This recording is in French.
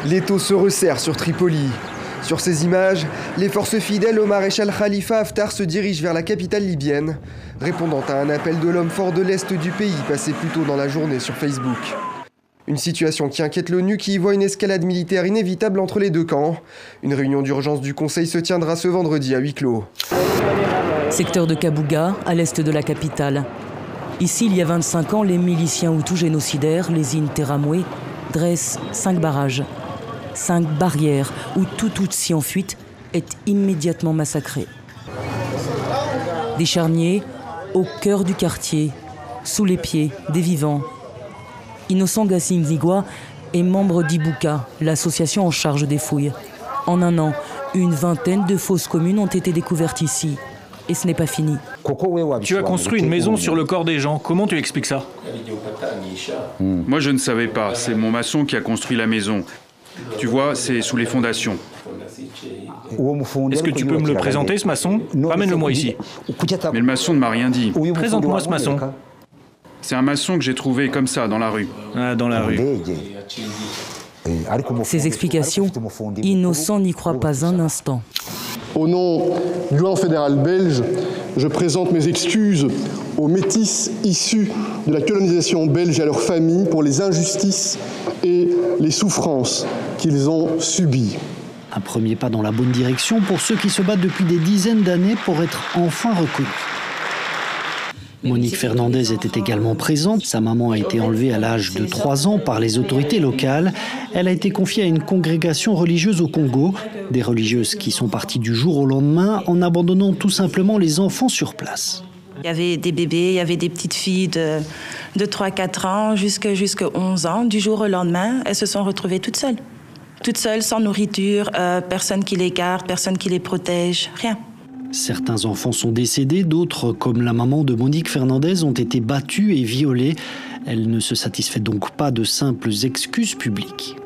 L'étau se resserre sur Tripoli. Sur ces images, les forces fidèles au maréchal Khalifa Haftar se dirigent vers la capitale libyenne, répondant à un appel de l'homme fort de l'Est du pays passé plus tôt dans la journée sur Facebook. Une situation qui inquiète l'ONU qui y voit une escalade militaire inévitable entre les deux camps. Une réunion d'urgence du Conseil se tiendra ce vendredi à huis clos. Secteur de Kabouga, à l'est de la capitale. Ici, il y a 25 ans, les miliciens hutus génocidaires, les Interamwe, dressent 5 barrages. 5 barrières où tout Tutsi en fuite est immédiatement massacré. Des charniers au cœur du quartier, sous les pieds des vivants. Innocent Gassingigwa est membre d'Ibuka, l'association en charge des fouilles. En un an, une vingtaine de fosses communes ont été découvertes ici. Et ce n'est pas fini. Tu as construit une maison sur le corps des gens. Comment tu expliques ça? Moi, je ne savais pas. C'est mon maçon qui a construit la maison. Tu vois, c'est sous les fondations. Est-ce que tu peux me le présenter, ce maçon? Ramène-le-moi ici. Mais le maçon ne m'a rien dit. Présente-moi ce maçon. C'est un maçon que j'ai trouvé comme ça, dans la rue. Ah, dans la rue. Ces explications, Innocent n'y croit pas un instant. Au nom du gouvernement fédéral belge, je présente mes excuses aux métis issus de la colonisation belge et à leurs familles pour les injustices et les souffrances qu'ils ont subies. Un premier pas dans la bonne direction pour ceux qui se battent depuis des dizaines d'années pour être enfin reconnus. Monique Fernandez était également présente. Sa maman a été enlevée à l'âge de 3 ans par les autorités locales. Elle a été confiée à une congrégation religieuse au Congo. Des religieuses qui sont parties du jour au lendemain en abandonnant tout simplement les enfants sur place. Il y avait des bébés, il y avait des petites filles de 3-4 ans jusqu'à 11 ans. Du jour au lendemain, elles se sont retrouvées toutes seules. Toutes seules, sans nourriture, personne qui les garde, personne qui les protège, rien. Certains enfants sont décédés, d'autres, comme la maman de Monique Fernandez, ont été battus et violés. Elle ne se satisfait donc pas de simples excuses publiques.